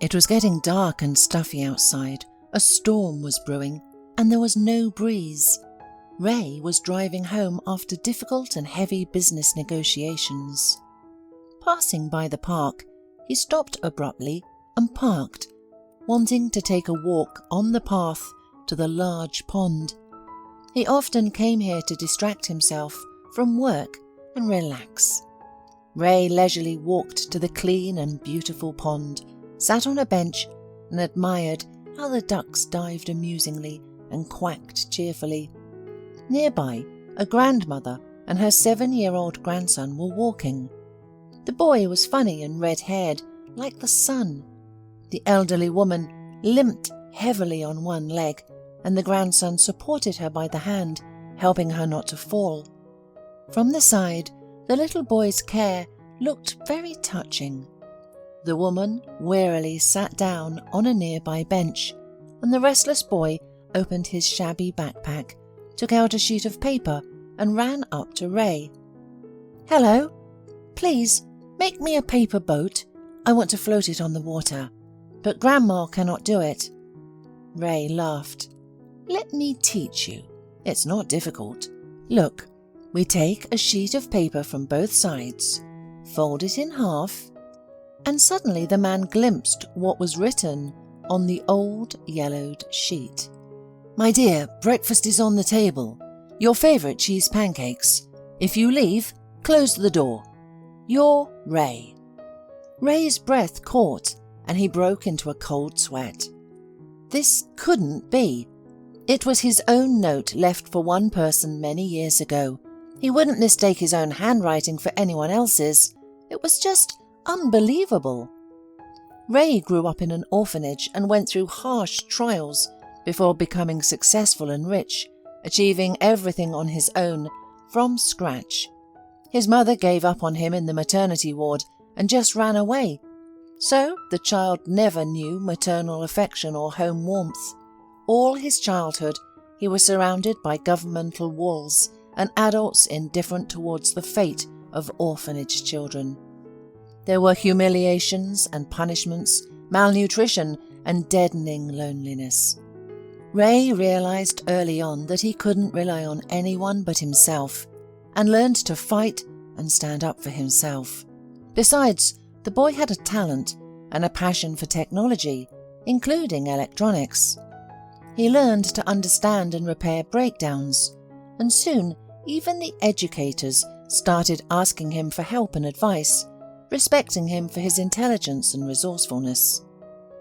It was getting dark and stuffy outside. A storm was brewing, and there was no breeze. Ray was driving home after difficult and heavy business negotiations. Passing by the park, he stopped abruptly and parked, wanting to take a walk on the path to the large pond. He often came here to distract himself from work and relax. Ray leisurely walked to the clean and beautiful pond, sat on a bench and admired how the ducks dived amusingly and quacked cheerfully. Nearby, a grandmother and her 7-year-old grandson were walking. The boy was funny and red-haired, like the sun. The elderly woman limped heavily on one leg, and the grandson supported her by the hand, helping her not to fall. From the side, the little boy's care looked very touching. The woman wearily sat down on a nearby bench, and the restless boy opened his shabby backpack, took out a sheet of paper, and ran up to Ray. "Hello. Please, make me a paper boat. I want to float it on the water, but Grandma cannot do it." Ray laughed. "Let me teach you. It's not difficult. Look, we take a sheet of paper from both sides, fold it in half," and suddenly the man glimpsed what was written on the old yellowed sheet. "My dear, breakfast is on the table. Your favourite cheese pancakes. If you leave, close the door. You're Ray." Ray's breath caught, and he broke into a cold sweat. This couldn't be. It was his own note left for one person many years ago. He wouldn't mistake his own handwriting for anyone else's. It was just unbelievable. Ray grew up in an orphanage and went through harsh trials before becoming successful and rich, achieving everything on his own from scratch. His mother gave up on him in the maternity ward and just ran away. So the child never knew maternal affection or home warmth. All his childhood, he was surrounded by governmental walls and adults indifferent towards the fate of orphanage children. There were humiliations and punishments, malnutrition, and deadening loneliness. Ray realized early on that he couldn't rely on anyone but himself, and learned to fight and stand up for himself. Besides, the boy had a talent and a passion for technology, including electronics. He learned to understand and repair breakdowns, and soon even the educators started asking him for help and advice, respecting him for his intelligence and resourcefulness.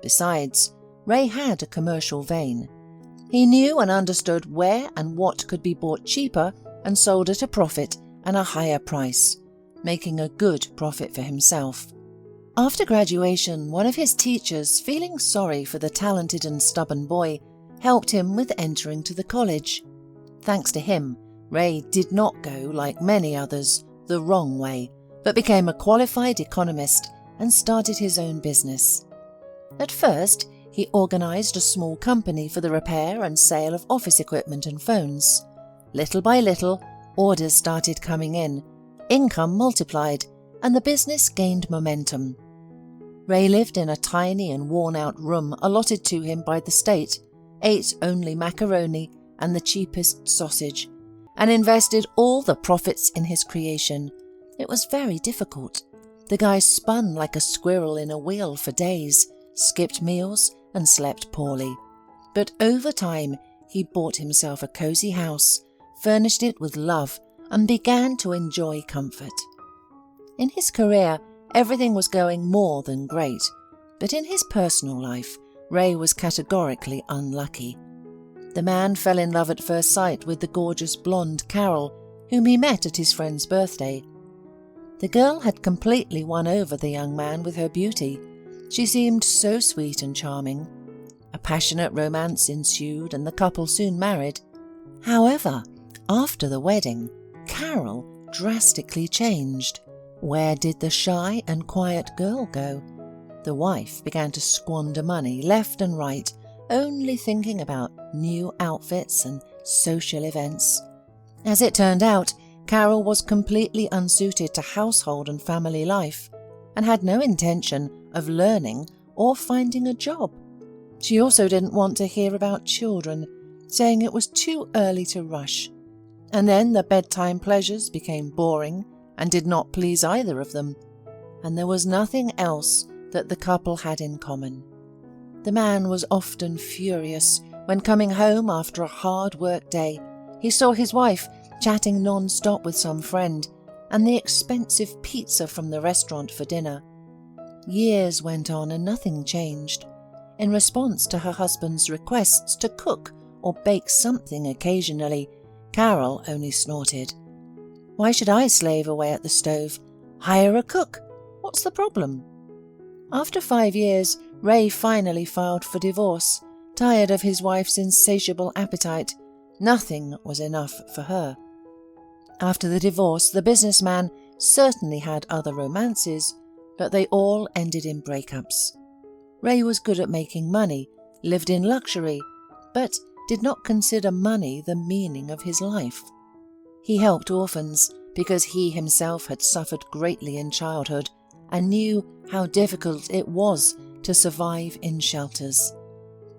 Besides, Ray had a commercial vein. He knew and understood where and what could be bought cheaper and sold at a profit and a higher price, making a good profit for himself. After graduation, one of his teachers, feeling sorry for the talented and stubborn boy, helped him with entering to the college. Thanks to him, Ray did not go, like many others, the wrong way, but became a qualified economist and started his own business. At first, he organized a small company for the repair and sale of office equipment and phones. Little by little, orders started coming in, income multiplied, and the business gained momentum. Ray lived in a tiny and worn-out room allotted to him by the state, ate only macaroni and the cheapest sausage, and invested all the profits in his creation. It was very difficult. The guy spun like a squirrel in a wheel for days, skipped meals, and slept poorly. But over time, he bought himself a cozy house, furnished it with love, and began to enjoy comfort. In his career, everything was going more than great, but in his personal life, Ray was categorically unlucky. The man fell in love at first sight with the gorgeous blonde Carol, whom he met at his friend's birthday. The girl had completely won over the young man with her beauty. She seemed so sweet and charming. A passionate romance ensued and the couple soon married. However, after the wedding, Carol drastically changed. Where did the shy and quiet girl go? The wife began to squander money left and right, only thinking about new outfits and social events. As it turned out, Carol was completely unsuited to household and family life, and had no intention of learning or finding a job. She also didn't want to hear about children, saying it was too early to rush. And then the bedtime pleasures became boring and did not please either of them, and there was nothing else that the couple had in common. The man was often furious when, coming home after a hard work day, he saw his wife chatting non-stop with some friend and the expensive pizza from the restaurant for dinner. Years went on and nothing changed. In response to her husband's requests to cook or bake something occasionally, Carol only snorted. "Why should I slave away at the stove? Hire a cook. What's the problem?" After 5 years, Ray finally filed for divorce, tired of his wife's insatiable appetite. Nothing was enough for her. After the divorce, the businessman certainly had other romances, but they all ended in breakups. Ray was good at making money, lived in luxury, but did not consider money the meaning of his life. He helped orphans because he himself had suffered greatly in childhood and knew how difficult it was to survive in shelters.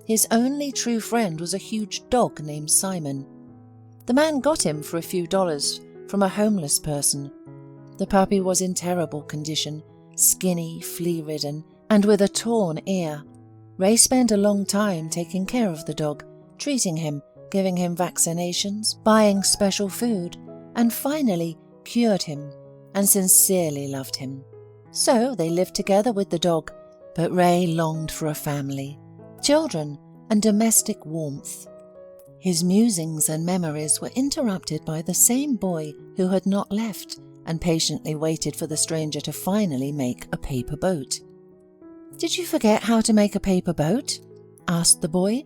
His only true friend was a huge dog named Simon. The man got him for a few dollars from a homeless person. The puppy was in terrible condition, skinny, flea-ridden, and with a torn ear. Ray spent a long time taking care of the dog, treating him, giving him vaccinations, buying special food, and finally cured him and sincerely loved him. So they lived together with the dog, but Ray longed for a family, children, and domestic warmth. His musings and memories were interrupted by the same boy who had not left and patiently waited for the stranger to finally make a paper boat. "Did you forget how to make a paper boat?" asked the boy.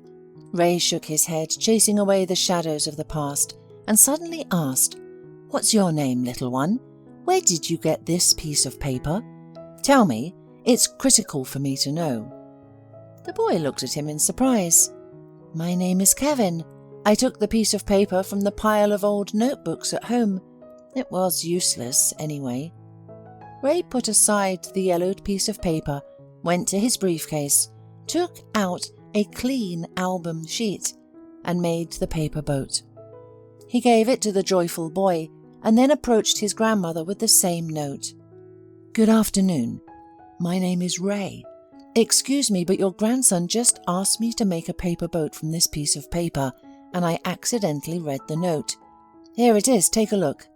Ray shook his head, chasing away the shadows of the past, and suddenly asked, "What's your name, little one? Where did you get this piece of paper? Tell me, it's critical for me to know." The boy looked at him in surprise. "My name is Kevin. I took the piece of paper from the pile of old notebooks at home. It was useless anyway." Ray put aside the yellowed piece of paper, went to his briefcase, took out a clean album sheet, and made the paper boat. He gave it to the joyful boy, and then approached his grandmother with the same note. "Good afternoon. My name is Ray. Excuse me, but your grandson just asked me to make a paper boat from this piece of paper, and I accidentally read the note. Here it is, take a look.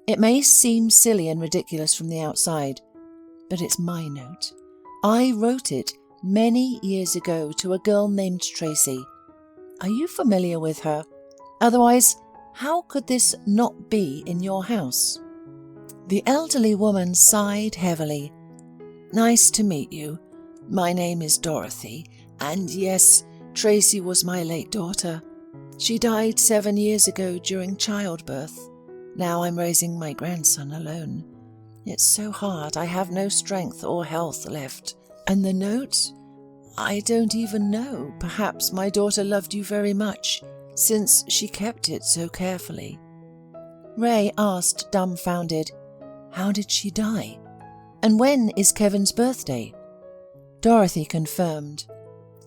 It may seem silly and ridiculous from the outside, but it's my note. I wrote it many years ago to a girl named Tracy. Are you familiar with her? Otherwise, how could this not be in your house?" The elderly woman sighed heavily. "Nice to meet you. My name is Dorothy, and yes, Tracy was my late daughter. She died 7 years ago during childbirth. Now I'm raising my grandson alone. It's so hard, I have no strength or health left. And the note? I don't even know. Perhaps my daughter loved you very much, since she kept it so carefully." Ray asked, dumbfounded, "How did she die? And when is Kevin's birthday?" Dorothy confirmed.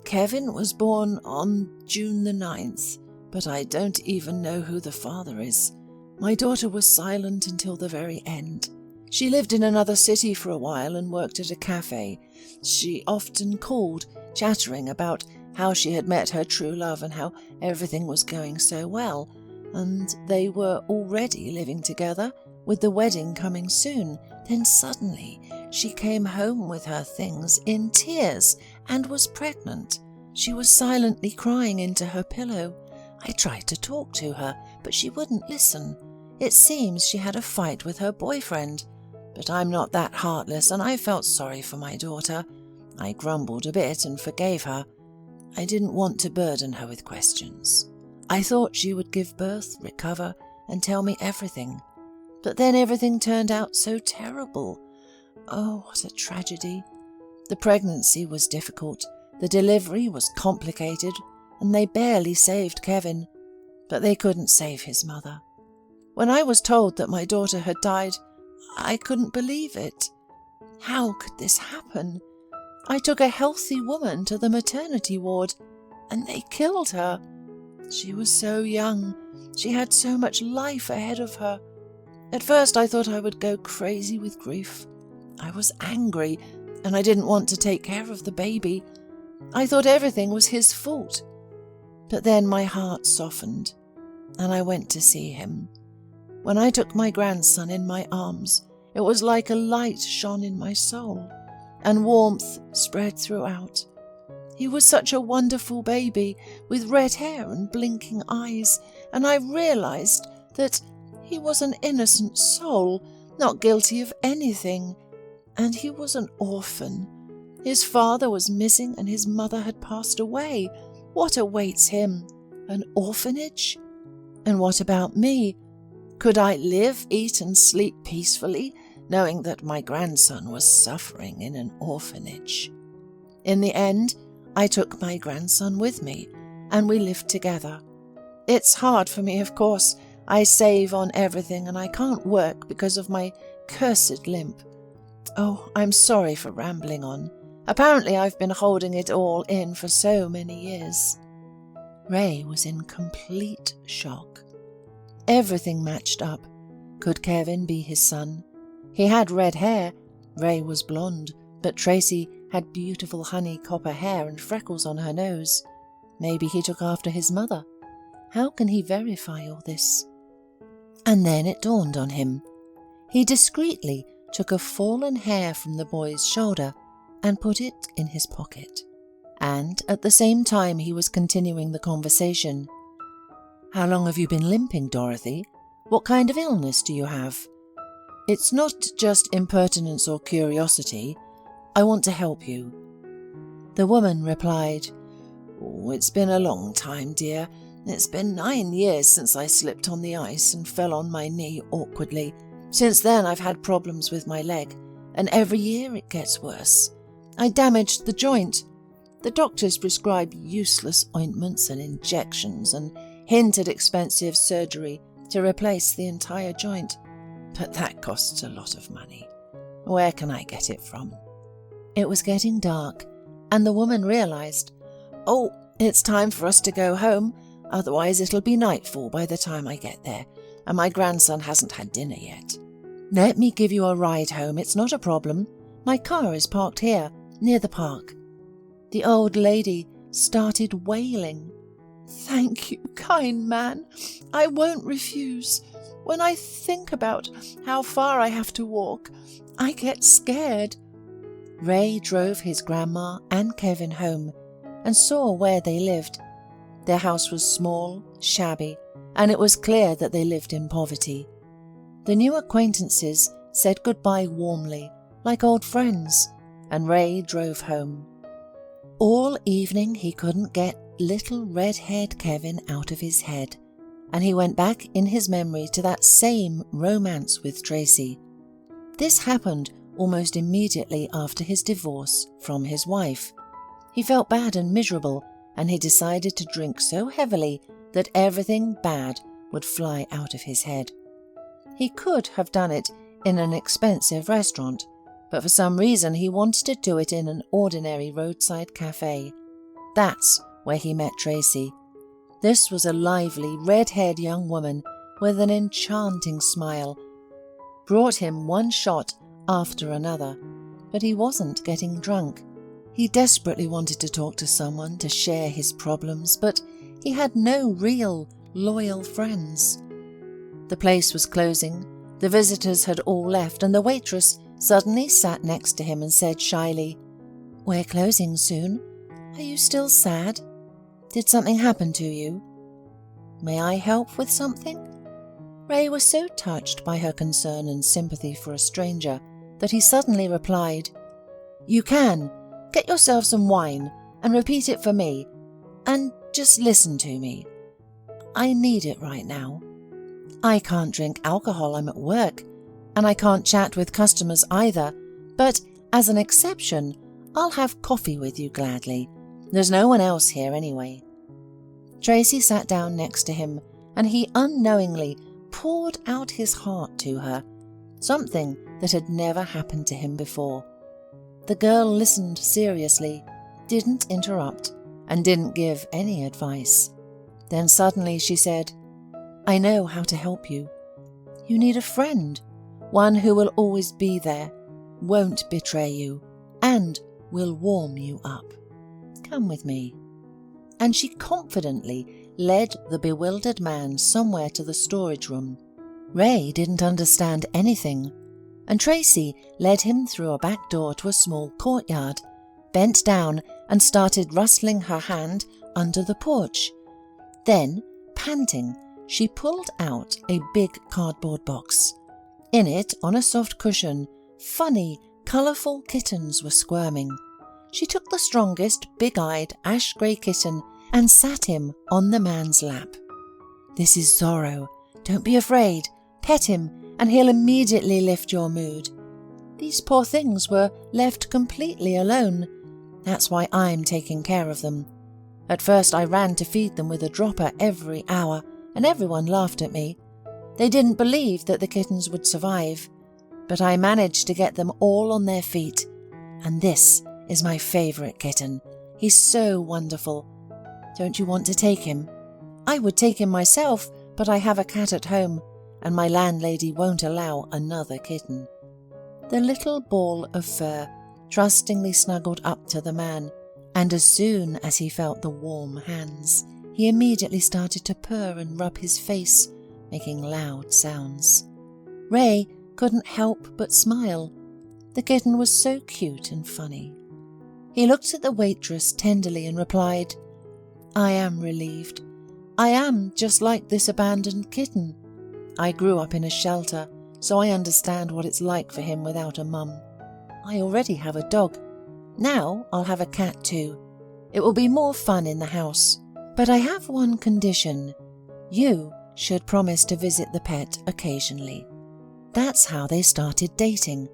"Kevin was born on June the 9th, but I don't even know who the father is. My daughter was silent until the very end. She lived in another city for a while and worked at a cafe. She often called, chattering about how she had met her true love and how everything was going so well, and they were already living together, with the wedding coming soon. Then suddenly she came home with her things in tears and was pregnant. She was silently crying into her pillow. I tried to talk to her, but she wouldn't listen. It seems she had a fight with her boyfriend. But I'm not that heartless, and I felt sorry for my daughter. I grumbled a bit and forgave her. I didn't want to burden her with questions. I thought she would give birth, recover, and tell me everything. But then everything turned out so terrible. Oh, what a tragedy. The pregnancy was difficult, the delivery was complicated, and they barely saved Kevin. But they couldn't save his mother. When I was told that my daughter had died, I couldn't believe it. How could this happen? I took a healthy woman to the maternity ward, and they killed her. She was so young. She had so much life ahead of her. At first I thought I would go crazy with grief. I was angry, and I didn't want to take care of the baby. I thought everything was his fault. But then my heart softened, and I went to see him. When I took my grandson in my arms, it was like a light shone in my soul, and warmth spread throughout. He was such a wonderful baby, with red hair and blinking eyes, and I realized that he was an innocent soul, not guilty of anything. And he was an orphan. His father was missing and his mother had passed away. What awaits him? An orphanage? And what about me? Could I live, eat and sleep peacefully, knowing that my grandson was suffering in an orphanage? In the end, I took my grandson with me, and we lived together. It's hard for me, of course. I save on everything and I can't work because of my cursed limp. Oh, I'm sorry for rambling on. Apparently I've been holding it all in for so many years. Ray was in complete shock. Everything matched up. Could Kevin be his son? He had red hair. Ray was blonde, but Tracy had beautiful honey copper hair and freckles on her nose. Maybe he took after his mother. How can he verify all this? And then it dawned on him. He discreetly took a fallen hair from the boy's shoulder and put it in his pocket. And at the same time he was continuing the conversation. "How long have you been limping, Dorothy? What kind of illness do you have? It's not just impertinence or curiosity. I want to help you." The woman replied, "Oh, it's been a long time, dear. It's been 9 years since I slipped on the ice and fell on my knee awkwardly. Since then I've had problems with my leg, and every year it gets worse. I damaged the joint. The doctors prescribed useless ointments and injections and hinted expensive surgery to replace the entire joint. But that costs a lot of money. Where can I get it from?" It was getting dark, and the woman realized, "Oh, it's time for us to go home. Otherwise it'll be nightfall by the time I get there, and my grandson hasn't had dinner yet. Let me give you a ride home, it's not a problem. My car is parked here, near the park." The old lady started wailing. "Thank you, kind man. I won't refuse. When I think about how far I have to walk, I get scared." Ray drove his grandma and Kevin home and saw where they lived. Their house was small, shabby, and it was clear that they lived in poverty. The new acquaintances said goodbye warmly, like old friends, and Ray drove home. All evening he couldn't get little red-haired Kevin out of his head, and he went back in his memory to that same romance with Tracy. This happened almost immediately after his divorce from his wife. He felt bad and miserable, and he decided to drink so heavily that everything bad would fly out of his head. He could have done it in an expensive restaurant, but for some reason he wanted to do it in an ordinary roadside cafe. That's where he met Tracy. This was a lively, red-haired young woman with an enchanting smile. Brought him one shot after another, but he wasn't getting drunk. He desperately wanted to talk to someone to share his problems, but he had no real, loyal friends. The place was closing, the visitors had all left, and the waitress suddenly sat next to him and said shyly, "We're closing soon. Are you still sad? Did something happen to you? May I help with something?" Ray was so touched by her concern and sympathy for a stranger that he suddenly replied, "You can. Get yourself some wine and repeat it for me, and just listen to me. I need it right now. I can't drink alcohol, I'm at work, and I can't chat with customers either, but as an exception, I'll have coffee with you gladly. There's no one else here anyway." Tracy sat down next to him, and he unknowingly poured out his heart to her, something that had never happened to him before. The girl listened seriously, didn't interrupt, and didn't give any advice. Then suddenly she said, "I know how to help you. You need a friend, one who will always be there, won't betray you, and will warm you up. Come with me." And she confidently led the bewildered man somewhere to the storage room. Ray didn't understand anything, and Tracy led him through a back door to a small courtyard, bent down and started rustling her hand under the porch. Then, panting, she pulled out a big cardboard box. In it, on a soft cushion, funny, colourful kittens were squirming. She took the strongest, big-eyed, ash-grey kitten and sat him on the man's lap. "This is Zorro. Don't be afraid. Pet him, and he'll immediately lift your mood." These poor things were left completely alone. That's why I'm taking care of them. At first I ran to feed them with a dropper every hour, and everyone laughed at me. They didn't believe that the kittens would survive, but I managed to get them all on their feet. And this is my favourite kitten. He's so wonderful. Don't you want to take him? I would take him myself, but I have a cat at home, and my landlady won't allow another kitten. The little ball of fur trustingly snuggled up to the man, and as soon as he felt the warm hands, he immediately started to purr and rub his face, making loud sounds. Ray couldn't help but smile. The kitten was so cute and funny. He looked at the waitress tenderly and replied, "I am relieved. I am just like this abandoned kitten. I grew up in a shelter, so I understand what it's like for him without a mum. I already have a dog. Now I'll have a cat too. It will be more fun in the house. But I have one condition. You should promise to visit the pet occasionally." That's how they started dating.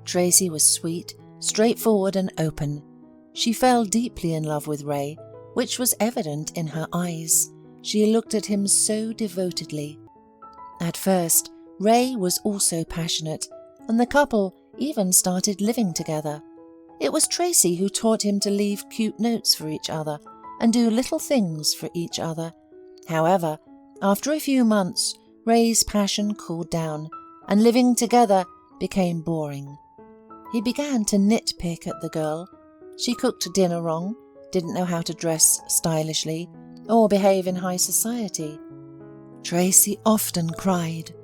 Tracy was sweet, straightforward and open. She fell deeply in love with Ray, which was evident in her eyes. She looked at him so devotedly. At first, Ray was also passionate, and the couple even started living together. It was Tracy who taught him to leave cute notes for each other and do little things for each other. However, after a few months, Ray's passion cooled down, and living together became boring. He began to nitpick at the girl. She cooked dinner wrong, didn't know how to dress stylishly, or behave in high society. Tracy often cried,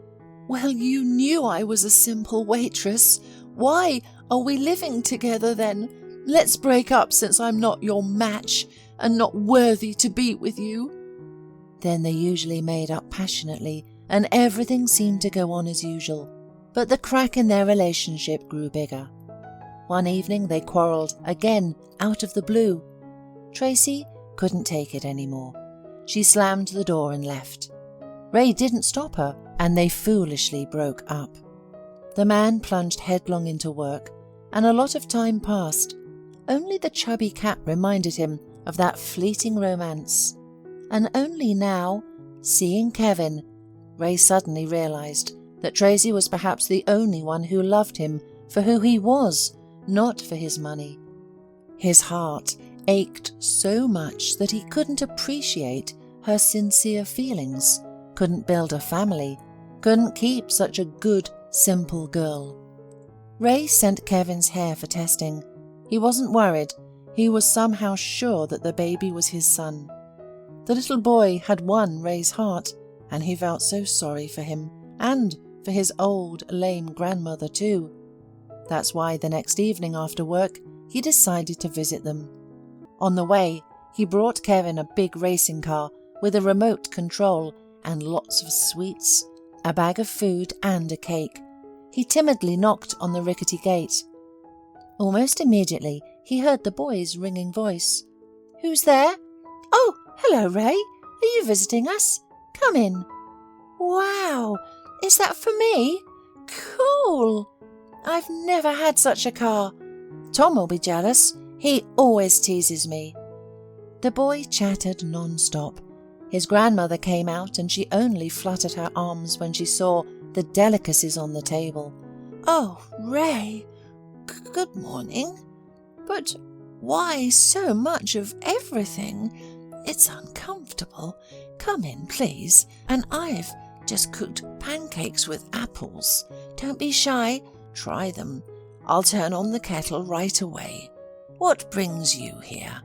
"Well, you knew I was a simple waitress. Why are we living together then? Let's break up since I'm not your match and not worthy to be with you." Then they usually made up passionately, and everything seemed to go on as usual. But the crack in their relationship grew bigger. One evening they quarrelled again out of the blue. Tracy couldn't take it anymore. She slammed the door and left. Ray didn't stop her, and they foolishly broke up. The man plunged headlong into work, and a lot of time passed. Only the chubby cat reminded him of that fleeting romance. And only now, seeing Kevin, Ray suddenly realised that Tracy was perhaps the only one who loved him for who he was, not for his money. His heart ached so much that he couldn't appreciate her sincere feelings, couldn't build a family, couldn't keep such a good, simple girl. Ray sent Kevin's hair for testing. He wasn't worried. He was somehow sure that the baby was his son. The little boy had won Ray's heart, and he felt so sorry for him, and for his old, lame grandmother too. That's why the next evening after work, he decided to visit them. On the way, he brought Kevin a big racing car with a remote control and lots of sweets, a bag of food and a cake. He timidly knocked on the rickety gate. Almost immediately, he heard the boy's ringing voice. "Who's there?" "Oh, hello, Ray. Are you visiting us? Come in." "Wow, is that for me? Cool. I've never had such a car. Tom will be jealous. He always teases me." The boy chattered non-stop. His grandmother came out and she only fluttered her arms when she saw the delicacies on the table. "Oh, Ray, good morning. But why so much of everything? It's uncomfortable. Come in, please. And I've just cooked pancakes with apples. Don't be shy. Try them. I'll turn on the kettle right away. What brings you here?"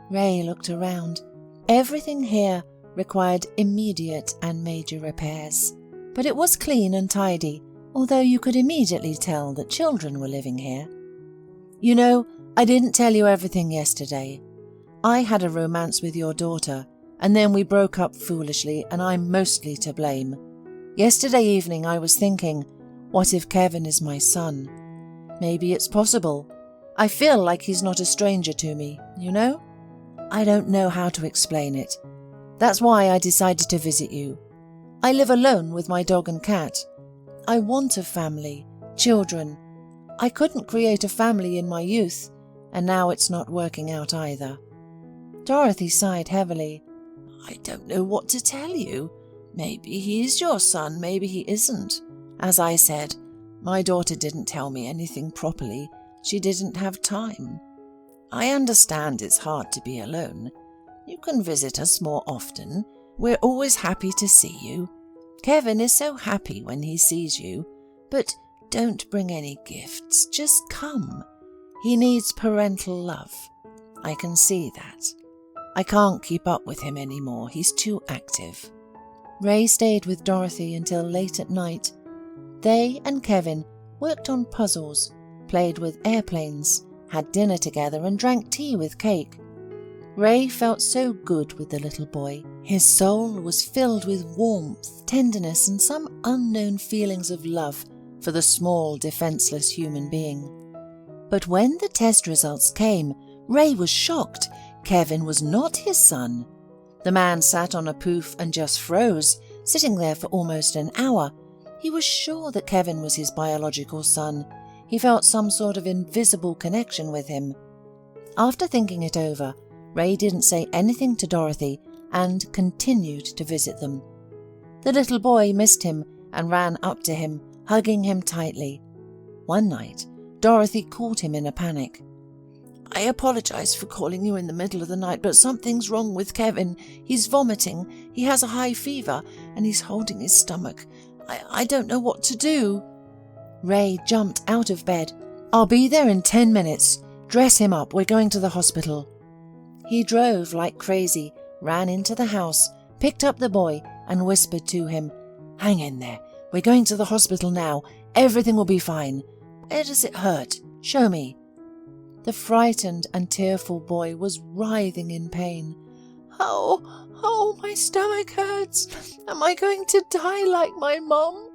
Ray looked around. Everything here required immediate and major repairs, but it was clean and tidy, although you could immediately tell that children were living here. "You know, I didn't tell you everything yesterday. I had a romance with your daughter, and then we broke up foolishly, and I'm mostly to blame. Yesterday evening I was thinking, what if Kevin is my son? Maybe it's possible. I feel like he's not a stranger to me, you know? I don't know how to explain it. That's why I decided to visit you. I live alone with my dog and cat. I want a family, children. I couldn't create a family in my youth, and now it's not working out either." Dorothy sighed heavily. "I don't know what to tell you. Maybe he is your son, maybe he isn't. As I said, my daughter didn't tell me anything properly. She didn't have time. I understand it's hard to be alone. You can visit us more often. We're always happy to see you. Kevin is so happy when he sees you. But don't bring any gifts. Just come. He needs parental love. I can see that. I can't keep up with him anymore. He's too active." Ray stayed with Dorothy until late at night. They and Kevin worked on puzzles, played with airplanes, had dinner together and drank tea with cake. Ray felt so good with the little boy. His soul was filled with warmth, tenderness, and some unknown feelings of love for the small, defenseless human being. But when the test results came, Ray was shocked. Kevin was not his son. The man sat on a poof and just froze, sitting there for almost an hour. He was sure that Kevin was his biological son. He felt some sort of invisible connection with him. After thinking it over, Ray didn't say anything to Dorothy and continued to visit them. The little boy missed him and ran up to him, hugging him tightly. One night, Dorothy called him in a panic. "I apologize for calling you in the middle of the night, but something's wrong with Kevin. He's vomiting, he has a high fever, and he's holding his stomach. I don't know what to do." Ray jumped out of bed. "I'll be there in 10 minutes. Dress him up, we're going to the hospital." He drove like crazy, ran into the house, picked up the boy, and whispered to him, "Hang in there. We're going to the hospital now. Everything will be fine. Where does it hurt? Show me." The frightened and tearful boy was writhing in pain. Oh, my stomach hurts. Am I going to die like my mom?"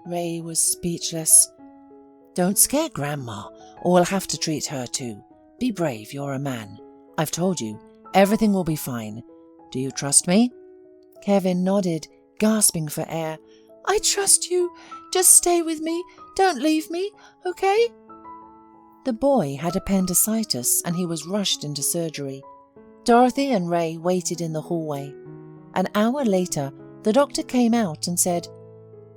Ray was speechless. "Don't scare Grandma, or we'll have to treat her too. Be brave, you're a man. I've told you, everything will be fine. Do you trust me?" Kevin nodded, gasping for air. "I trust you. Just stay with me. Don't leave me, okay?" The boy had appendicitis and he was rushed into surgery. Dorothy and Ray waited in the hallway. An hour later, the doctor came out and said,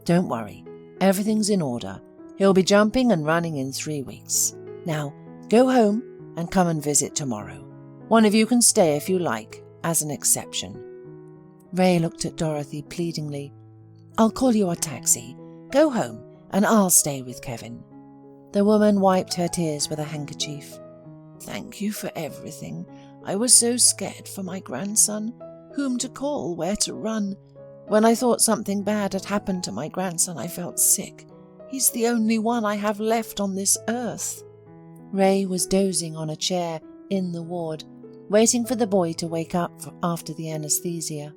"Don't worry, everything's in order. He'll be jumping and running in 3 weeks. Now, go home and come and visit tomorrow. One of you can stay if you like, as an exception." Ray looked at Dorothy pleadingly. "I'll call you a taxi. Go home and I'll stay with Kevin." The woman wiped her tears with a handkerchief. "Thank you for everything. I was so scared for my grandson. Whom to call, where to run. When I thought something bad had happened to my grandson, I felt sick. He's the only one I have left on this earth." Ray was dozing on a chair in the ward, waiting for the boy to wake up after the anesthesia.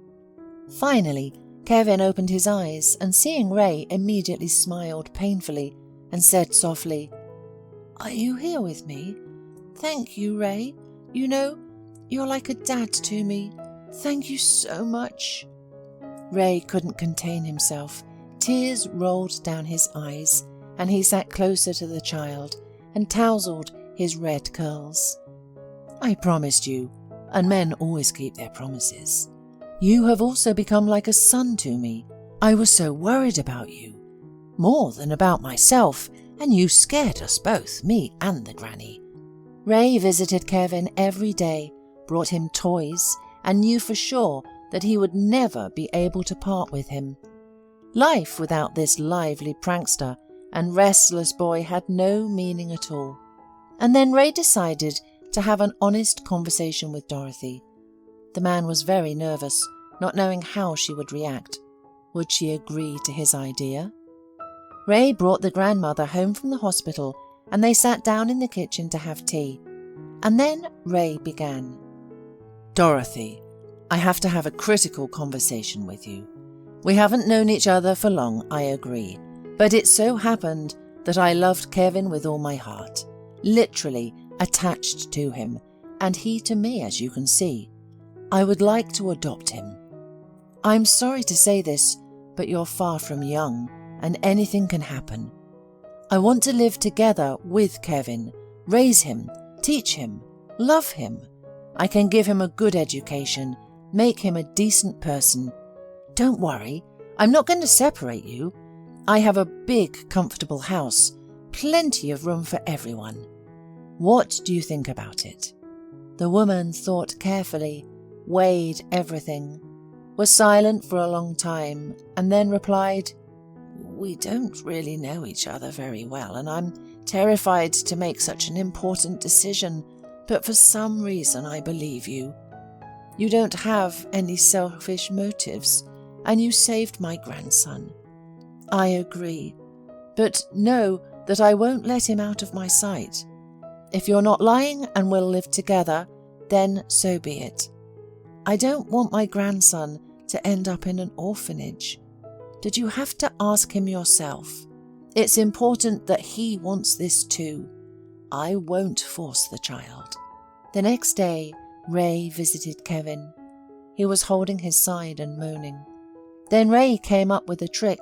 Finally, Kevin opened his eyes and, seeing Ray, immediately smiled painfully and said softly, "Are you here with me? Thank you, Ray. You know, you're like a dad to me. Thank you so much." Ray couldn't contain himself. Tears rolled down his eyes, and he sat closer to the child and tousled his red curls. "I promised you, and men always keep their promises. You have also become like a son to me. I was so worried about you, more than about myself, and you scared us both, me and the granny. Ray visited Kevin every day, brought him toys, and knew for sure that he would never be able to part with him. Life without this lively prankster and restless boy had no meaning at all. And then Ray decided to have an honest conversation with Dorothy. The man was very nervous, not knowing how she would react. Would she agree to his idea? Ray brought the grandmother home from the hospital, and they sat down in the kitchen to have tea. And then Ray began. "Dorothy, I have to have a critical conversation with you. We haven't known each other for long, I agree, but it so happened that I loved Kevin with all my heart, literally attached to him, and he to me, as you can see. I would like to adopt him. I'm sorry to say this, but you're far from young, and anything can happen. I want to live together with Kevin, raise him, teach him, love him. I can give him a good education, make him a decent person. Don't worry, I'm not going to separate you. I have a big, comfortable house, plenty of room for everyone. What do you think about it?" The woman thought carefully, weighed everything, was silent for a long time, and then replied, "We don't really know each other very well, and I'm terrified to make such an important decision, but for some reason I believe you. You don't have any selfish motives, and you saved my grandson. I agree, but know that I won't let him out of my sight. If you're not lying and will live together, then so be it. I don't want my grandson to end up in an orphanage. Did you have to ask him yourself? It's important that he wants this too. I won't force the child." The next day, Ray visited Kevin. He was holding his side and moaning. Then Ray came up with a trick.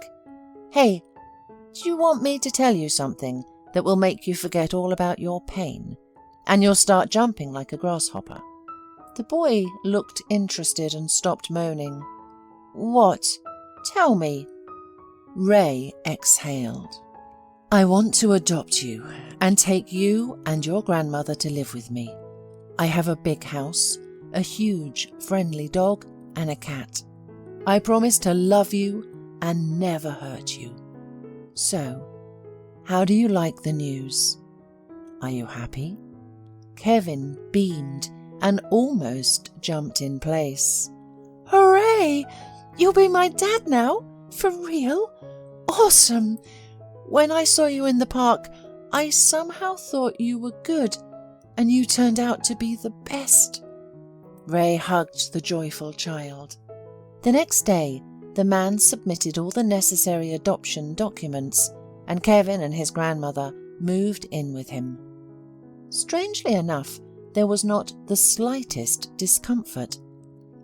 "Hey, do you want me to tell you something that will make you forget all about your pain, and you'll start jumping like a grasshopper?" The boy looked interested and stopped moaning. "What? Tell me." Ray exhaled. "I want to adopt you and take you and your grandmother to live with me. I have a big house, a huge, friendly dog, and a cat. I promise to love you and never hurt you. So, how do you like the news? Are you happy?" Kevin beamed and almost jumped in place. "Hooray! You'll be my dad now? For real? Awesome! When I saw you in the park, I somehow thought you were good, and you turned out to be the best." Ray hugged the joyful child. The next day, the man submitted all the necessary adoption documents, and Kevin and his grandmother moved in with him. Strangely enough, there was not the slightest discomfort.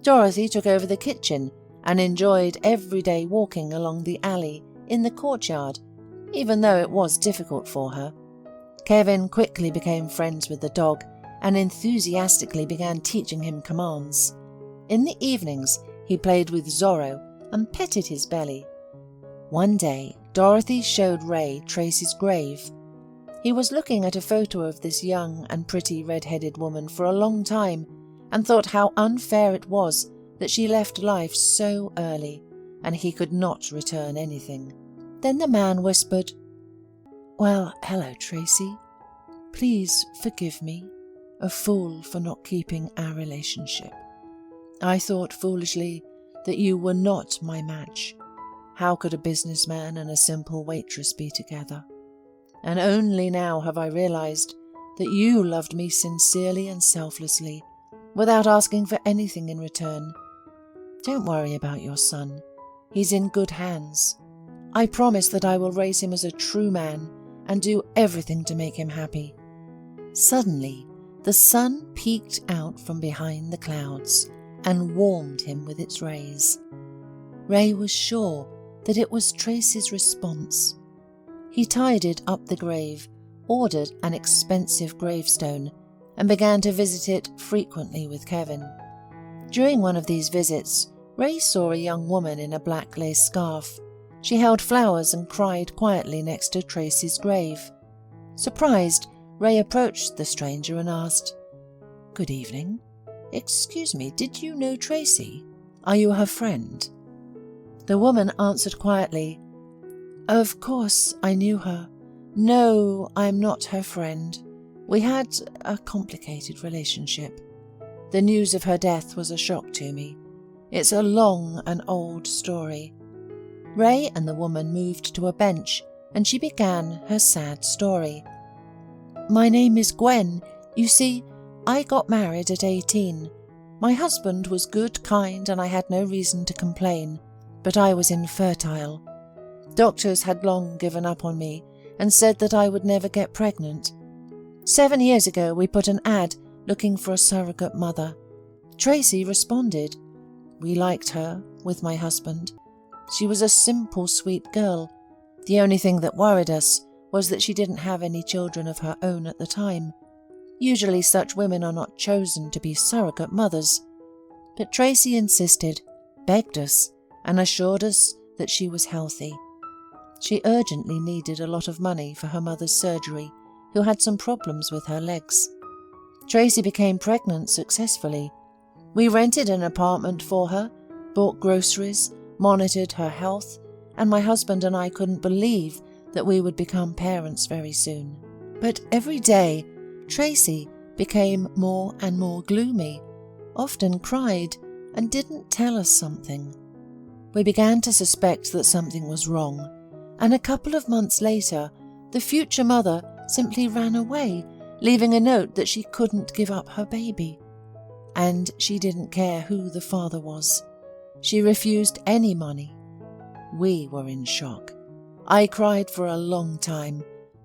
Dorothy took over the kitchen and enjoyed every day walking along the alley in the courtyard, even though it was difficult for her. Kevin quickly became friends with the dog and enthusiastically began teaching him commands. In the evenings, he played with Zorro and petted his belly. One day, Dorothy showed Ray Tracy's grave. He was looking at a photo of this young and pretty red-headed woman for a long time and thought how unfair it was that she left life so early and he could not return anything. Then the man whispered, "Well, hello, Tracy. Please forgive me, a fool for not keeping our relationship. I thought foolishly that you were not my match. How could a businessman and a simple waitress be together? And only now have I realized that you loved me sincerely and selflessly, without asking for anything in return. Don't worry about your son. He's in good hands. I promise that I will raise him as a true man and do everything to make him happy." Suddenly, the sun peeked out from behind the clouds and warmed him with its rays. Ray was sure that it was Tracy's response. He tidied up the grave, ordered an expensive gravestone, and began to visit it frequently with Kevin. During one of these visits, Ray saw a young woman in a black lace scarf. She held flowers and cried quietly next to Tracy's grave. Surprised, Ray approached the stranger and asked, "Good evening. Excuse me, did you know Tracy? Are you her friend?" The woman answered quietly, "Of course I knew her. No, I'm not her friend. We had a complicated relationship. The news of her death was a shock to me. It's a long and old story." Ray and the woman moved to a bench and she began her sad story. "My name is Gwen. You see, I got married at 18. My husband was good, kind, and I had no reason to complain, but I was infertile. Doctors had long given up on me and said that I would never get pregnant. 7 years ago we put an ad looking for a surrogate mother. Tracy responded. We liked her with my husband. She was a simple, sweet girl. The only thing that worried us was that she didn't have any children of her own at the time. Usually such women are not chosen to be surrogate mothers. But Tracy insisted, begged us, and assured us that she was healthy. She urgently needed a lot of money for her mother's surgery, who had some problems with her legs. Tracy became pregnant successfully. We rented an apartment for her, bought groceries, monitored her health, and my husband and I couldn't believe that we would become parents very soon. But every day, Tracy became more and more gloomy, often cried, and didn't tell us something. We began to suspect that something was wrong, and a couple of months later, the future mother simply ran away, leaving a note that she couldn't give up her baby. And she didn't care who the father was. She refused any money. We were in shock. I cried for a long time,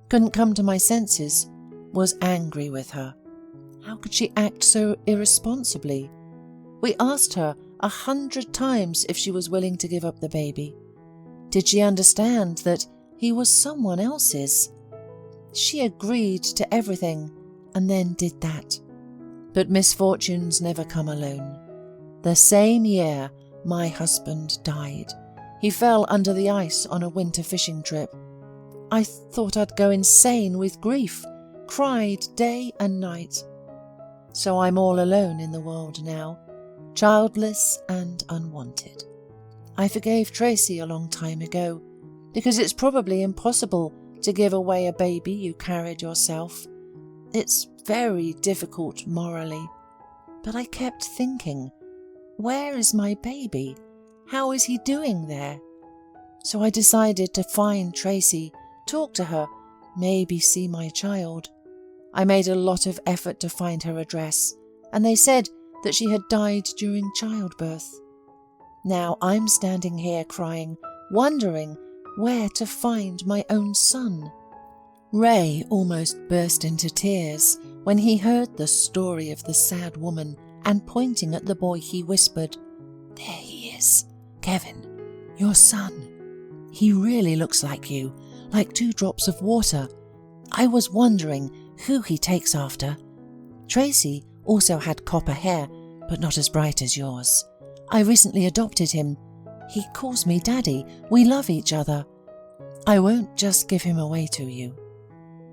couldn't come to my senses, was angry with her. How could she act so irresponsibly? We asked her 100 times if she was willing to give up the baby. Did she understand that he was someone else's? She agreed to everything and then did that. But misfortunes never come alone. The same year, my husband died. He fell under the ice on a winter fishing trip. I thought I'd go insane with grief, cried day and night. So I'm all alone in the world now, childless and unwanted. I forgave Tracy a long time ago, because it's probably impossible to give away a baby you carried yourself. It's very difficult morally. But I kept thinking, where is my baby? How is he doing there? So I decided to find Tracy, talk to her, maybe see my child. I made a lot of effort to find her address, and they said that she had died during childbirth. Now I'm standing here crying, wondering where to find my own son. Ray almost burst into tears when he heard the story of the sad woman, and pointing at the boy he whispered, "There he is, Kevin, your son. He really looks like you, like 2 drops of water. I was wondering who he takes after. Tracy also had copper hair, but not as bright as yours. I recently adopted him. He calls me Daddy. We love each other. I won't just give him away to you."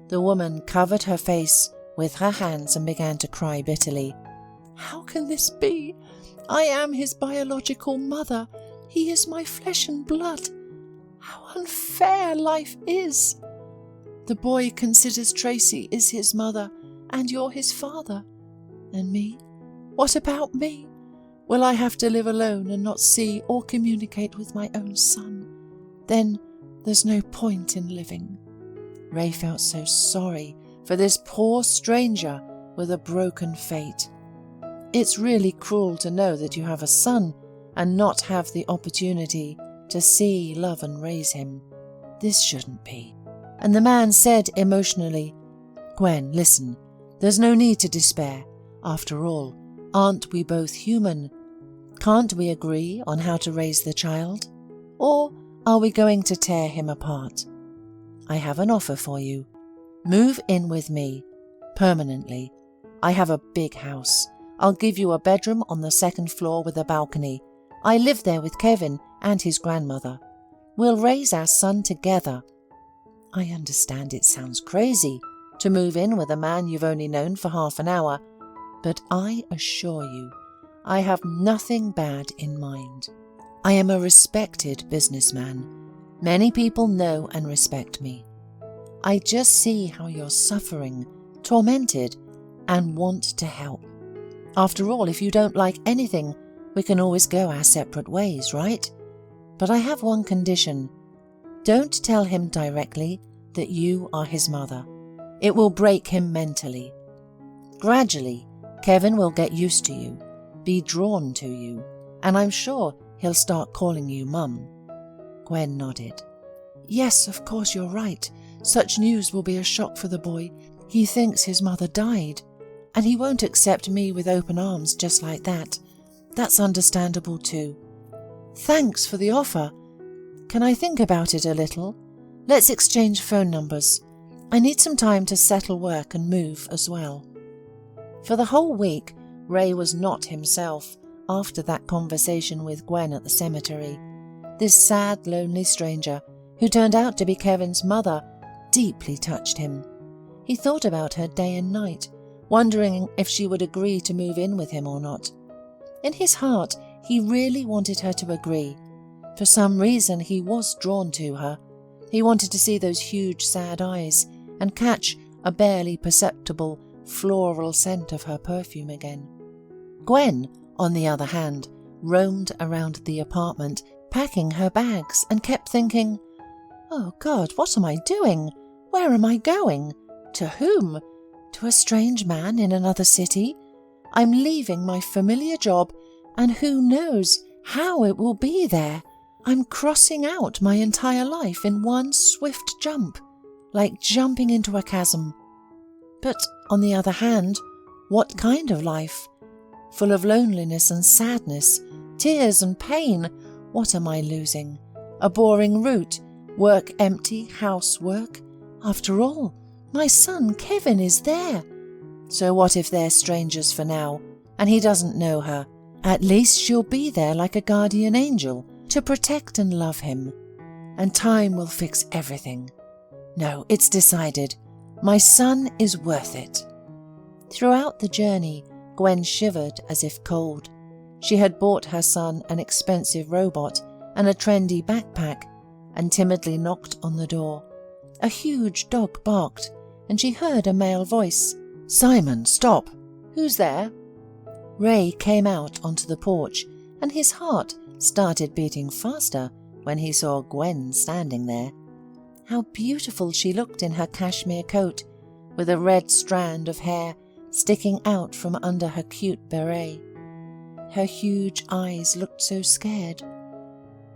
The woman covered her face with her hands and began to cry bitterly. "How can this be? I am his biological mother. He is my flesh and blood. How unfair life is. The boy considers Tracy is his mother, and you're his father. And me? What about me? Will I have to live alone and not see or communicate with my own son? Then there's no point in living." Ray felt so sorry for this poor stranger with a broken fate. It's really cruel to know that you have a son and not have the opportunity to see, love and raise him. This shouldn't be. And the man said emotionally, "Gwen, listen, there's no need to despair. After all, aren't we both human? Can't we agree on how to raise the child? Or are we going to tear him apart? I have an offer for you. Move in with me, permanently. I have a big house. I'll give you a bedroom on the 2nd floor with a balcony. I live there with Kevin and his grandmother. We'll raise our son together." I understand it sounds crazy, to move in with a man you've only known for half an hour, but I assure you, I have nothing bad in mind. I am a respected businessman. Many people know and respect me. I just see how you're suffering, tormented, and want to help. After all, if you don't like anything, we can always go our separate ways, right? But I have one condition. Don't tell him directly that you are his mother. It will break him mentally. Gradually, Kevin will get used to you, be drawn to you, and I'm sure he'll start calling you Mum. Gwen nodded. Yes, of course you're right. Such news will be a shock for the boy. He thinks his mother died, and he won't accept me with open arms just like that. That's understandable too. Thanks for the offer. Can I think about it a little? Let's exchange phone numbers. I need some time to settle work and move as well. For the whole week, Ray was not himself after that conversation with Gwen at the cemetery. This sad, lonely stranger, who turned out to be Kevin's mother, deeply touched him. He thought about her day and night, wondering if she would agree to move in with him or not. In his heart, he really wanted her to agree. For some reason, he was drawn to her. He wanted to see those huge, sad eyes and catch a barely perceptible floral scent of her perfume again. Gwen, on the other hand, roamed around the apartment, packing her bags, and kept thinking, "Oh God, what am I doing? Where am I going? To whom? To a strange man in another city? I'm leaving my familiar job, and who knows how it will be there? I'm crossing out my entire life in one swift jump, like jumping into a chasm. But on the other hand, what kind of life? Full of loneliness and sadness, tears and pain. What am I losing? A boring route, work empty, housework. After all, my son Kevin is there. So what if they're strangers for now, and he doesn't know her? At least she'll be there like a guardian angel to protect and love him. And time will fix everything. No, it's decided. My son is worth it." Throughout the journey, Gwen shivered as if cold. She had bought her son an expensive robot and a trendy backpack, and timidly knocked on the door. A huge dog barked, and she heard a male voice. "Simon, stop! Who's there?" Ray came out onto the porch, and his heart started beating faster when he saw Gwen standing there. How beautiful she looked in her cashmere coat, with a red strand of hair sticking out from under her cute beret. Her huge eyes looked so scared.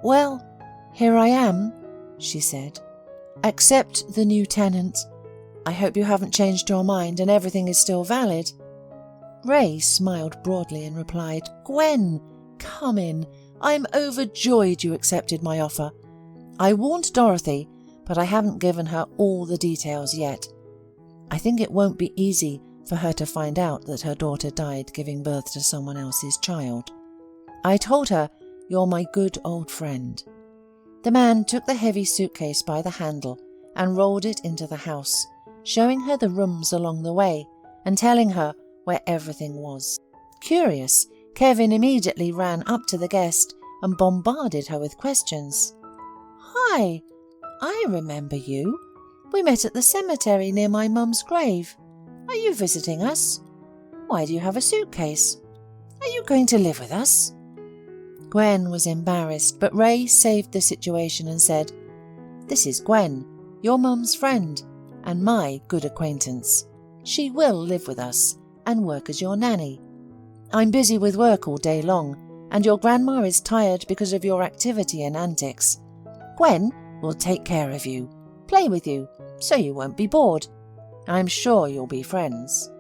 "Well, here I am," she said. "Accept the new tenant. I hope you haven't changed your mind and everything is still valid." Ray smiled broadly and replied, "Gwen, come in. I'm overjoyed you accepted my offer. I warned Dorothy, but I haven't given her all the details yet. I think it won't be easy for her to find out that her daughter died giving birth to someone else's child. I told her you're my good old friend." The man took the heavy suitcase by the handle and rolled it into the house, showing her the rooms along the way and telling her where everything was. Curious, Kevin immediately ran up to the guest and bombarded her with questions. "Hi, I remember you. We met at the cemetery near my mum's grave. Are you visiting us? Why do you have a suitcase? Are you going to live with us?" Gwen was embarrassed, but Ray saved the situation and said, "This is Gwen, your mum's friend, and my good acquaintance. She will live with us and work as your nanny. I'm busy with work all day long, and your grandma is tired because of your activity and antics. Gwen will take care of you, play with you, so you won't be bored. I'm sure you'll be friends."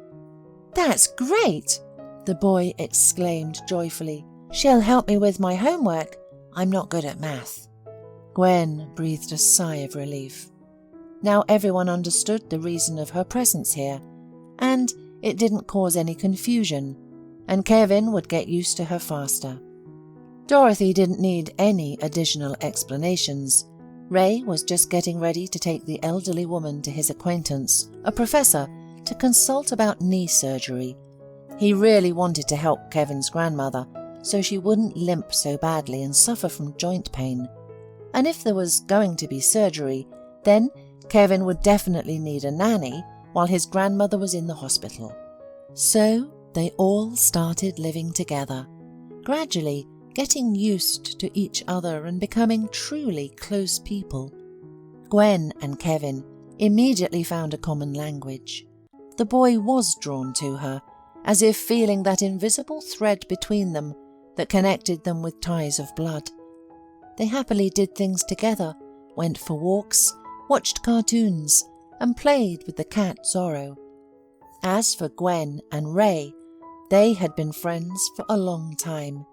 "That's great!" the boy exclaimed joyfully. "She'll help me with my homework. I'm not good at math." Gwen breathed a sigh of relief. Now everyone understood the reason of her presence here, and it didn't cause any confusion, and Kevin would get used to her faster. Dorothy didn't need any additional explanations. Ray was just getting ready to take the elderly woman to his acquaintance, a professor, to consult about knee surgery. He really wanted to help Kevin's grandmother so she wouldn't limp so badly and suffer from joint pain. And if there was going to be surgery, then Kevin would definitely need a nanny while his grandmother was in the hospital. So they all started living together, gradually getting used to each other and becoming truly close people. Gwen and Kevin immediately found a common language. The boy was drawn to her, as if feeling that invisible thread between them that connected them with ties of blood. They happily did things together, went for walks, watched cartoons, and played with the cat Zorro. As for Gwen and Ray, they had been friends for a long time.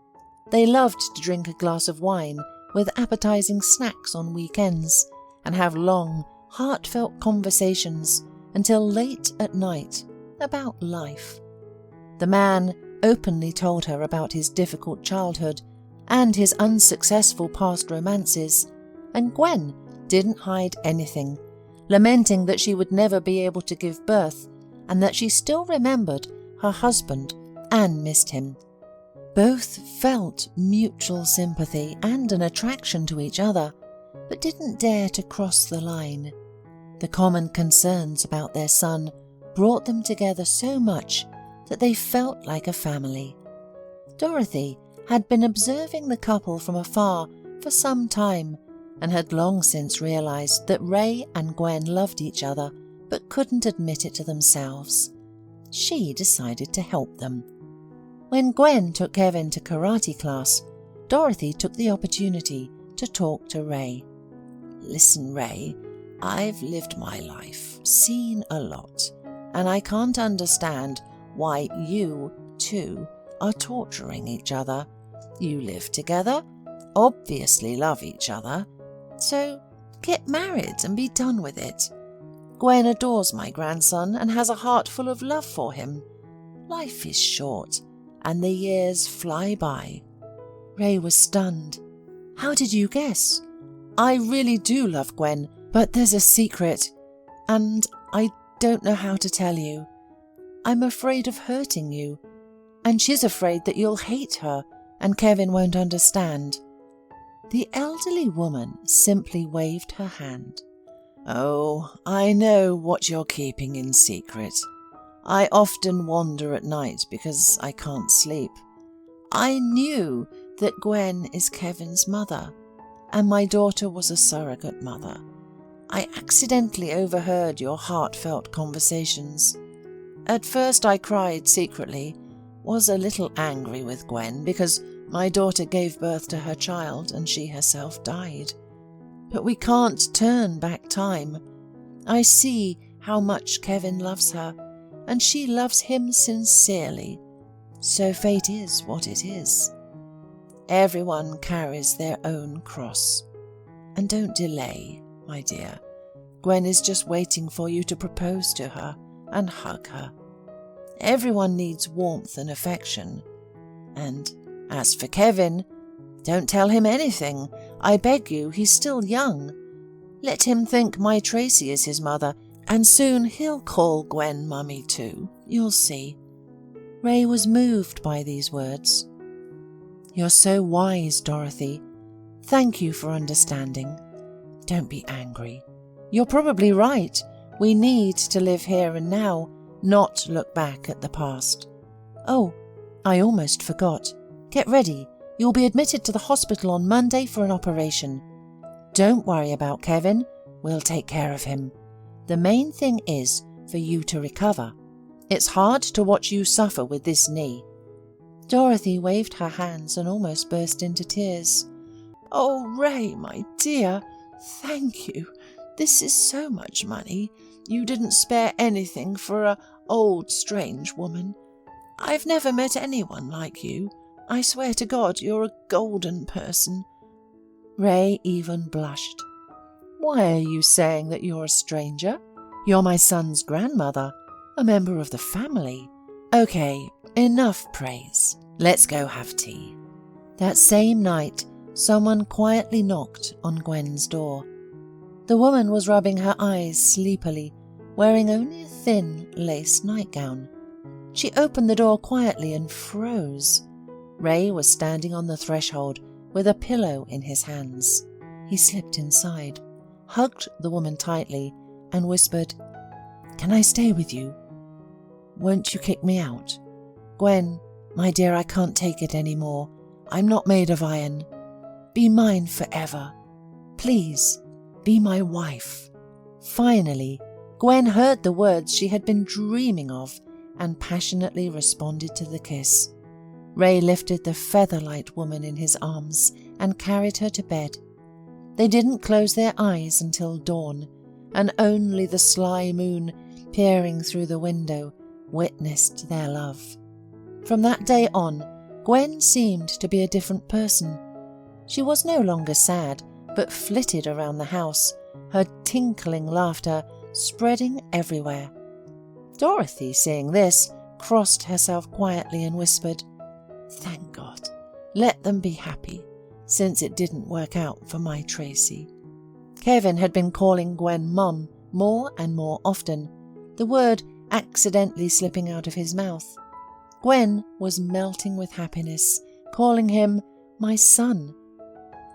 They loved to drink a glass of wine with appetizing snacks on weekends and have long, heartfelt conversations until late at night about life. The man openly told her about his difficult childhood and his unsuccessful past romances, and Gwen didn't hide anything, lamenting that she would never be able to give birth and that she still remembered her husband and missed him. Both felt mutual sympathy and an attraction to each other, but didn't dare to cross the line. The common concerns about their son brought them together so much that they felt like a family. Dorothy had been observing the couple from afar for some time and had long since realized that Ray and Gwen loved each other but couldn't admit it to themselves. She decided to help them. When Gwen took Kevin to karate class, Dorothy took the opportunity to talk to Ray. "Listen, Ray, I've lived my life, seen a lot, and I can't understand why you, too, are torturing each other. You live together, obviously love each other, so get married and be done with it. Gwen adores my grandson and has a heart full of love for him. Life is short, and the years fly by." Ray was stunned. "How did you guess?" "I really do love Gwen, but there's a secret, and I don't know how to tell you. I'm afraid of hurting you, and she's afraid that you'll hate her and Kevin won't understand." The elderly woman simply waved her hand. "Oh, I know what you're keeping in secret. I often wander at night because I can't sleep. I knew that Gwen is Kevin's mother, and my daughter was a surrogate mother. I accidentally overheard your heartfelt conversations. At first I cried secretly, was a little angry with Gwen because my daughter gave birth to her child and she herself died. But we can't turn back time. I see how much Kevin loves her, and she loves him sincerely. So fate is what it is. Everyone carries their own cross. And don't delay, my dear. Gwen is just waiting for you to propose to her and hug her. Everyone needs warmth and affection. And as for Kevin, don't tell him anything. I beg you, he's still young. Let him think my Tracy is his mother, and soon he'll call Gwen Mummy too. You'll see." Ray was moved by these words. "You're so wise, Dorothy. Thank you for understanding. Don't be angry. You're probably right. We need to live here and now, not look back at the past. Oh, I almost forgot. Get ready. You'll be admitted to the hospital on Monday for an operation. Don't worry about Kevin. We'll take care of him. The main thing is for you to recover. It's hard to watch you suffer with this knee." Dorothy waved her hands and almost burst into tears. "Oh, Ray, my dear, thank you. This is so much money. You didn't spare anything for a old, strange woman. I've never met anyone like you. I swear to God, you're a golden person." Ray even blushed. "Why are you saying that you're a stranger? You're my son's grandmother, a member of the family. Okay, enough praise. Let's go have tea." That same night, someone quietly knocked on Gwen's door. The woman was rubbing her eyes sleepily, wearing only a thin lace nightgown. She opened the door quietly and froze. Ray was standing on the threshold with a pillow in his hands. He slipped inside, hugged the woman tightly, and whispered, "Can I stay with you? Won't you kick me out? Gwen, my dear, I can't take it any more. I'm not made of iron. Be mine forever. Please, be my wife." Finally, Gwen heard the words she had been dreaming of and passionately responded to the kiss. Ray lifted the feather-light woman in his arms and carried her to bed. They didn't close their eyes until dawn, and only the sly moon, peering through the window, witnessed their love. From that day on, Gwen seemed to be a different person. She was no longer sad, but flitted around the house, her tinkling laughter spreading everywhere. Dorothy, seeing this, crossed herself quietly and whispered, "Thank God, let them be happy, since it didn't work out for my Tracy." Kevin had been calling Gwen Mum more and more often, the word accidentally slipping out of his mouth. Gwen was melting with happiness, calling him my son.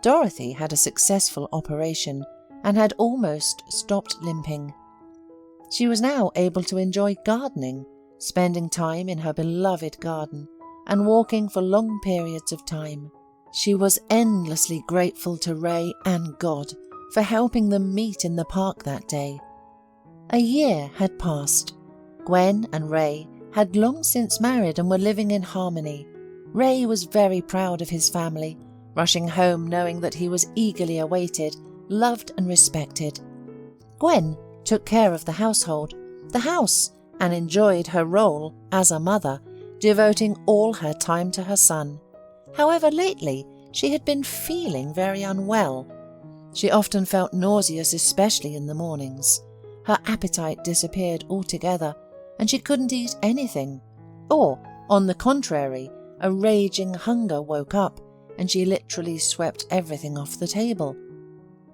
Dorothy had a successful operation and had almost stopped limping. She was now able to enjoy gardening, spending time in her beloved garden and walking for long periods of time. She was endlessly grateful to Ray and God for helping them meet in the park that day. A year had passed. Gwen and Ray had long since married and were living in harmony. Ray was very proud of his family, rushing home knowing that he was eagerly awaited, loved and respected. Gwen took care of the household, the house, and enjoyed her role as a mother, devoting all her time to her son. However, lately she had been feeling very unwell. She often felt nauseous, especially in the mornings. Her appetite disappeared altogether, and she couldn't eat anything. Or, on the contrary, a raging hunger woke up, and she literally swept everything off the table.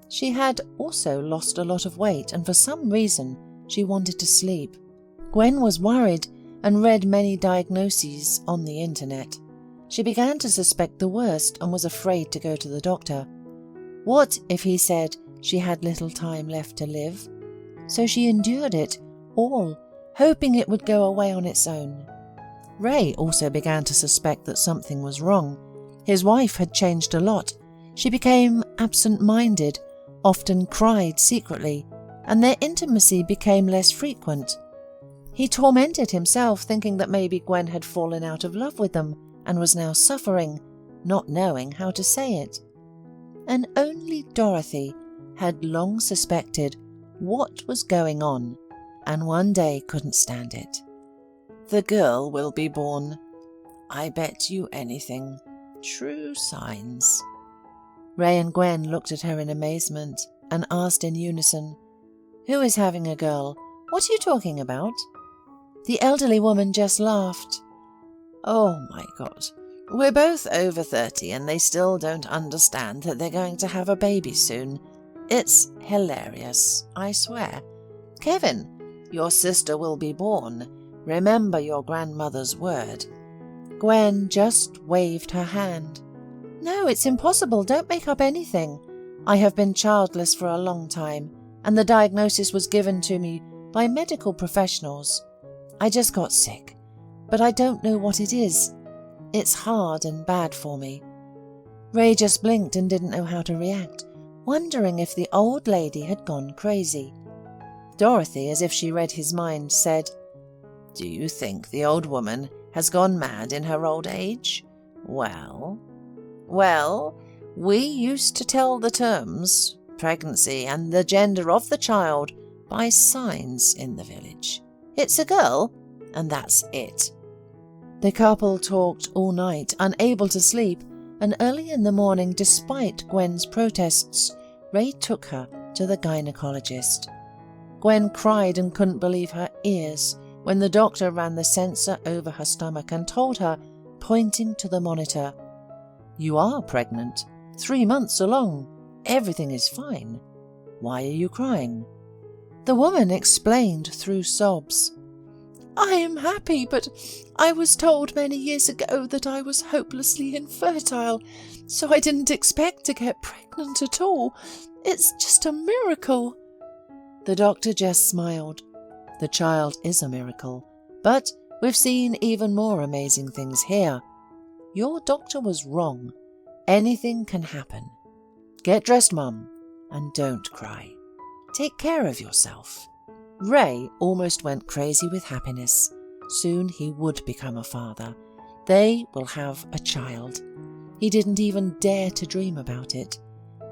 She had also lost a lot of weight, and for some reason she wanted to sleep. Gwen was worried and read many diagnoses on the internet. She began to suspect the worst and was afraid to go to the doctor. What if he said she had little time left to live? So she endured it all, hoping it would go away on its own. Ray also began to suspect that something was wrong. His wife had changed a lot. She became absent-minded, often cried secretly, and their intimacy became less frequent. He tormented himself, thinking that maybe Gwen had fallen out of love with them and was now suffering, not knowing how to say it. And only Dorothy had long suspected what was going on, and one day couldn't stand it. "The girl will be born. I bet you anything. True signs." Ray and Gwen looked at her in amazement and asked in unison, "Who is having a girl? What are you talking about?" The elderly woman just laughed. "Oh my God, we're both over 30 and they still don't understand that they're going to have a baby soon. It's hilarious, I swear. Kevin, your sister will be born. Remember your grandmother's word." Gwen just waved her hand. "No, it's impossible. Don't make up anything. I have been childless for a long time, and the diagnosis was given to me by medical professionals. I just got sick, but I don't know what it is. It's hard and bad for me." Ray just blinked and didn't know how to react, wondering if the old lady had gone crazy. Dorothy, as if she read his mind, said, "Do you think the old woman has gone mad in her old age? Well, we used to tell the terms, pregnancy and the gender of the child by signs in the village. It's a girl, and that's it." The couple talked all night, unable to sleep, and early in the morning, despite Gwen's protests, Ray took her to the gynecologist. Gwen cried and couldn't believe her ears when the doctor ran the sensor over her stomach and told her, pointing to the monitor, "You are pregnant, 3 months along. Everything is fine." Why are you crying?" The woman explained through sobs. "I am happy, but I was told many years ago that I was hopelessly infertile, so I didn't expect to get pregnant at all. It's just a miracle." The doctor just smiled. The child is a miracle, but we've seen even more amazing things here. Your doctor was wrong. Anything can happen. Get dressed, Mum, and don't cry. Take care of yourself. Ray almost went crazy with happiness. Soon he would become a father. They will have a child. He didn't even dare to dream about it.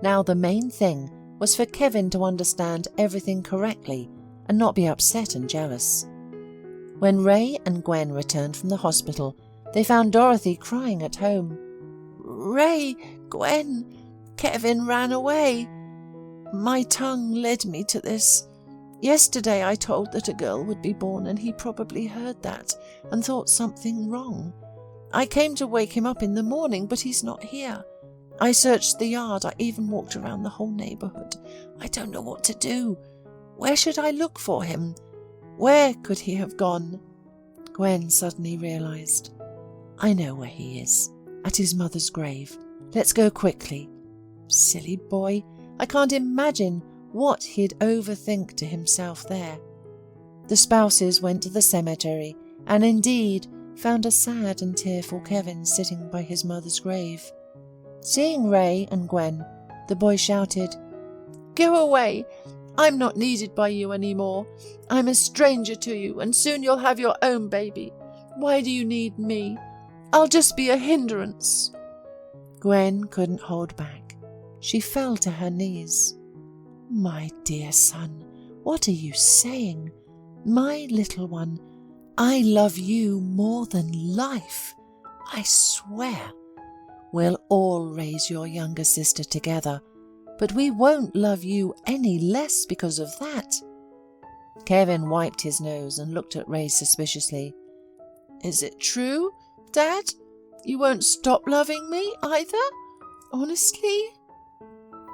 Now the main thing was for Kevin to understand everything correctly and not be upset and jealous. When Ray and Gwen returned from the hospital, they found Dorothy crying at home. "Ray, Gwen, Kevin ran away. My tongue led me to this. Yesterday I told that a girl would be born, and he probably heard that and thought something wrong. I came to wake him up in the morning, but he's not here. I searched the yard. I even walked around the whole neighbourhood. I don't know what to do. Where should I look for him? Where could he have gone?" Gwen suddenly realised. "I know where he is. At his mother's grave. Let's go quickly." Silly boy. I can't imagine what he'd overthink to himself there. The spouses went to the cemetery and indeed found a sad and tearful Kevin sitting by his mother's grave. Seeing Ray and Gwen, the boy shouted, "Go away! I'm not needed by you anymore. I'm a stranger to you, and soon you'll have your own baby. Why do you need me? I'll just be a hindrance." Gwen couldn't hold back. She fell to her knees. "My dear son, what are you saying? My little one, I love you more than life. I swear. We'll all raise your younger sister together, but we won't love you any less because of that." Kevin wiped his nose and looked at Ray suspiciously. "Is it true, Dad? You won't stop loving me either? Honestly?"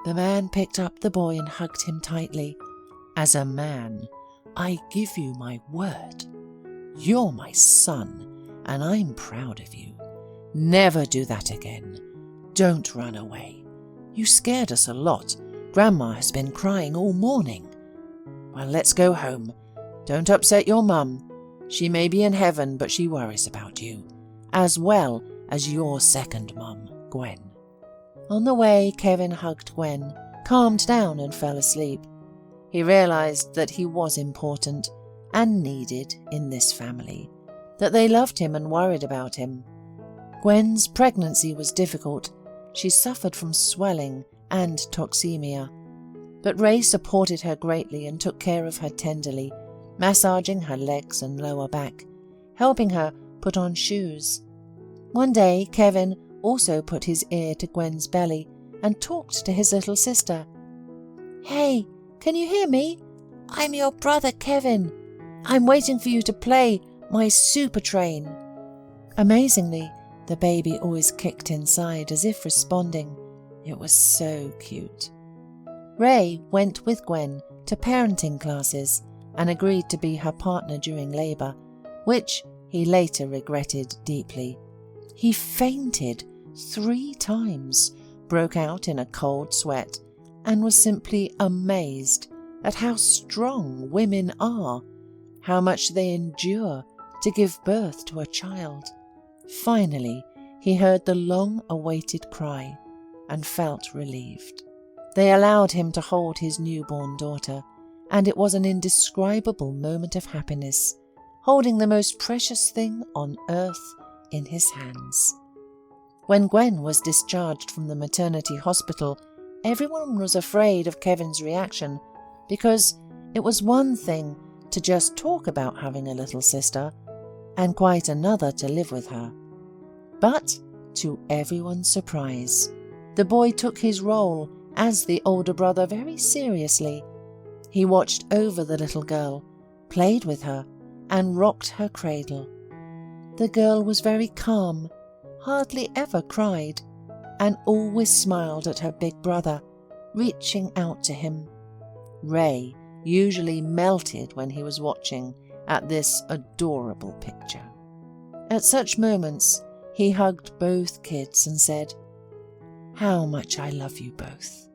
The man picked up the boy and hugged him tightly. "As a man, I give you my word. You're my son, and I'm proud of you. Never do that again. Don't run away. You scared us a lot. Grandma has been crying all morning. Well, let's go home. Don't upset your mum. She may be in heaven, but she worries about you, as well as your second mum, Gwen." On the way, Kevin hugged Gwen, calmed down and fell asleep. He realised that he was important and needed in this family, that they loved him and worried about him. Gwen's pregnancy was difficult. She suffered from swelling and toxemia. But Ray supported her greatly and took care of her tenderly, massaging her legs and lower back, helping her put on shoes. One day, Kevin also put his ear to Gwen's belly and talked to his little sister. "Hey, can you hear me? I'm your brother Kevin. I'm waiting for you to play my super train." Amazingly, the baby always kicked inside as if responding. It was so cute. Ray went with Gwen to parenting classes and agreed to be her partner during labour, which he later regretted deeply. He fainted 3 times, broke out in a cold sweat, and was simply amazed at how strong women are, how much they endure to give birth to a child. Finally, he heard the long-awaited cry and felt relieved. They allowed him to hold his newborn daughter, and it was an indescribable moment of happiness, holding the most precious thing on earth in his hands. When Gwen was discharged from the maternity hospital, everyone was afraid of Kevin's reaction, because it was one thing to just talk about having a little sister, and quite another to live with her. But, to everyone's surprise, the boy took his role as the older brother very seriously. He watched over the little girl, played with her, and rocked her cradle. The girl was very calm, hardly ever cried, and always smiled at her big brother, reaching out to him. Ray usually melted when he was watching at this adorable picture. At such moments, he hugged both kids and said, "How much I love you both."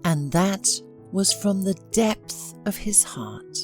And that was from the depth of his heart.